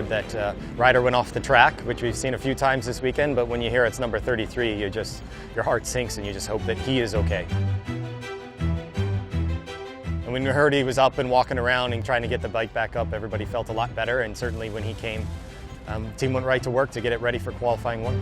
heard that rider went off the track, which we've seen a few times this weekend, but when you hear it's number 33, your heart sinks and you just hope that he is okay. And when we heard he was up and walking around and trying to get the bike back up, everybody felt a lot better, and certainly when he came, the team went right to work to get it ready for qualifying one.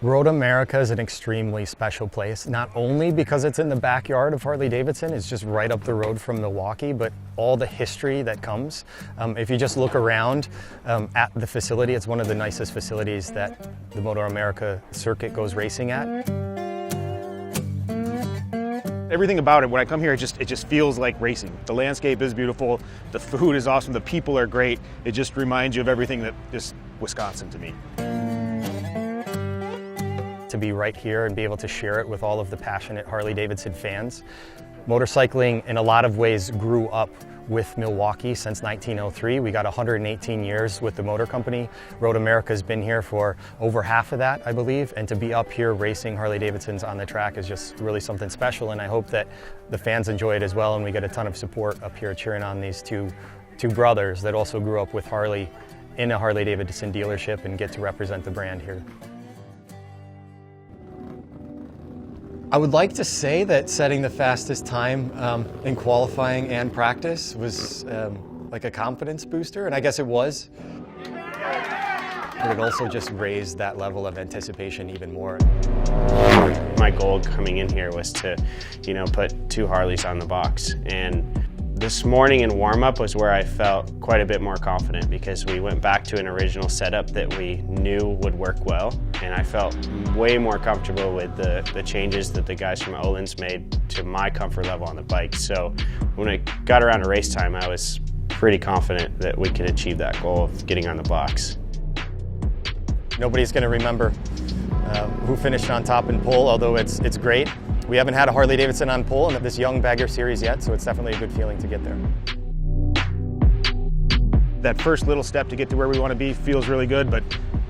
MotoAmerica is an extremely special place, not only because it's in the backyard of Harley-Davidson, it's just right up the road from Milwaukee, but all the history that comes. If you just look around at the facility, it's one of the nicest facilities that the MotoAmerica circuit goes racing at. Everything about it, when I come here, it just feels like racing. The landscape is beautiful, the food is awesome, the people are great. It just reminds you of everything that is Wisconsin to me. To be right here and be able to share it with all of the passionate Harley-Davidson fans. Motorcycling in a lot of ways grew up with Milwaukee since 1903. We got 118 years with the motor company. MotoAmerica's been here for over half of that, I believe, and to be up here racing Harley-Davidsons on the track is just really something special, and I hope that the fans enjoy it as well, and we get a ton of support up here cheering on these two brothers that also grew up with Harley in a Harley-Davidson dealership and get to represent the brand here. I would like to say that setting the fastest time in qualifying and practice was like a confidence booster, and I guess it was. But it also just raised that level of anticipation even more. My goal coming in here was to, put 2 Harleys on the box, and this morning in warm-up was where I felt quite a bit more confident because we went back to an original setup that we knew would work well, and I felt way more comfortable with the changes that the guys from Öhlins made to my comfort level on the bike. So when I got around to race time, I was pretty confident that we could achieve that goal of getting on the box. Nobody's going to remember who finished on top in pole, although it's great. We haven't had a Harley-Davidson on pole in this young bagger series yet, so it's definitely a good feeling to get there. That first little step to get to where we want to be feels really good, but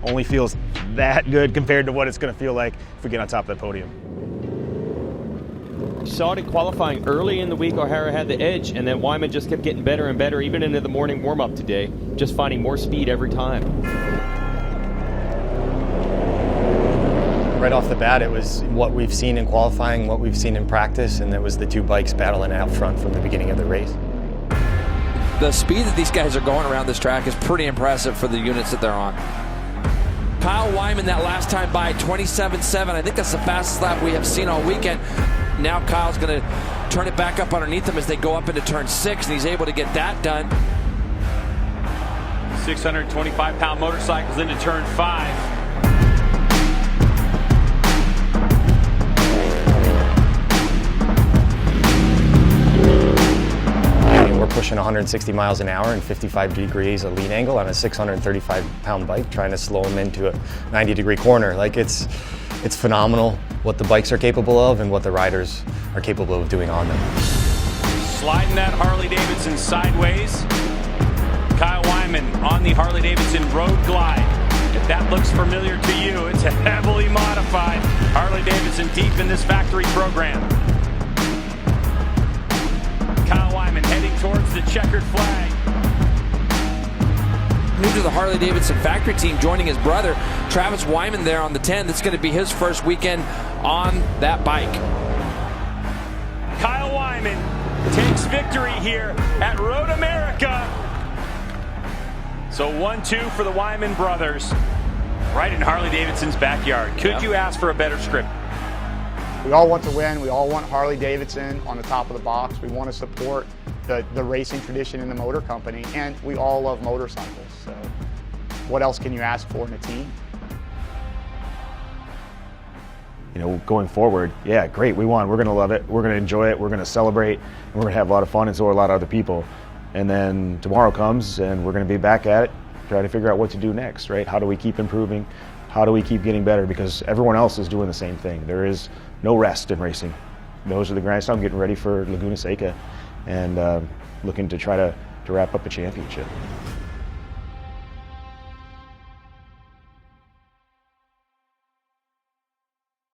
only feels that good compared to what it's going to feel like if we get on top of the podium. You saw it in qualifying early in the week. O'Hara had the edge, and then Wyman just kept getting better and better, even into the morning warm-up today, just finding more speed every time. Right off the bat, it was what we've seen in qualifying, what we've seen in practice, and it was the 2 bikes battling out front from the beginning of the race. The speed that these guys are going around this track is pretty impressive for the units that they're on. Kyle Wyman that last time by 27.7. I think that's the fastest lap we have seen all weekend. Now Kyle's going to turn it back up underneath him as they go up into turn 6, and he's able to get that done. 625-pound motorcycles into turn 5. We're pushing 160 miles an hour and 55 degrees of lead angle on a 635-pound bike, trying to slow them into a 90-degree corner. Like it's phenomenal what the bikes are capable of and what the riders are capable of doing on them. Sliding that Harley-Davidson sideways. Kyle Wyman on the Harley-Davidson Road Glide. If that looks familiar to you, it's a heavily modified Harley-Davidson deep in this factory program. Kyle Wyman heading towards the checkered flag. New to the Harley-Davidson factory team, joining his brother, Travis Wyman there on the 10. That's going to be his first weekend on that bike. Kyle Wyman takes victory here at MotoAmerica. So 1-2 for the Wyman brothers, right in Harley-Davidson's backyard. Could you ask for a better script? We all want to win. We all want Harley-Davidson on the top of the box. We want to support the racing tradition in the motor company, and we all love motorcycles. So what else can you ask for in a team? you know, going forward, yeah, great, we won. We're going to love it. We're going to enjoy it. We're going to celebrate. And we're going to have a lot of fun, and so are a lot of other people. And then tomorrow comes, and we're going to be back at it, trying to figure out what to do next, right? How do we keep improving? How do we keep getting better? Because everyone else is doing the same thing. There is no rest in racing. Those are the grindstones. I'm getting ready for Laguna Seca and looking to try to wrap up a championship.